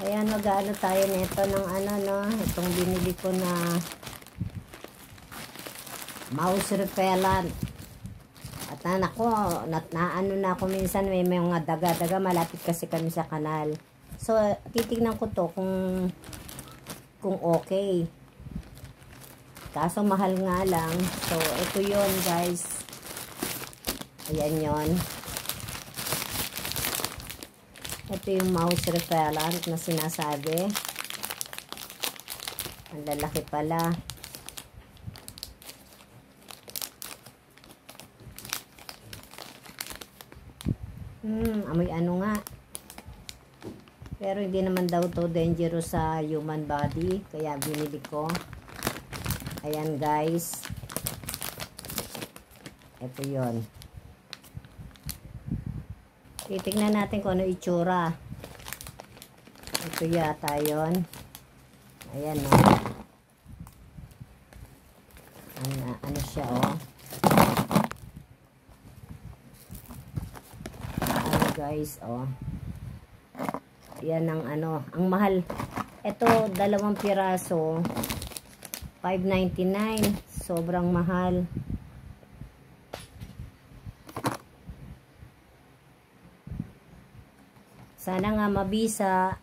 Ayan, mag-ano tayo nito ng ano, no? Itong binili ko na mouse repellent. At nako, naano na ako minsan, may mga daga-daga, malapit kasi kami sa kanal. So, titignan ko to kung okay. Kaso mahal nga lang. So, ito yon guys. Ayan yon. Ito yung mouse repellent na sinasabi. Ang lalaki pala. Amoy ano nga. Pero hindi naman daw to dangerous sa human body. Kaya binili ko. Ayan guys. Ito yon. Titignan natin kung ano itsura. Ito yata yun. Ayan o. Ano siya o. Ano guys o. Yan ang ano. Ang mahal. Ito 2 piraso. $5.99. Sobrang mahal. Sana nga mabisa.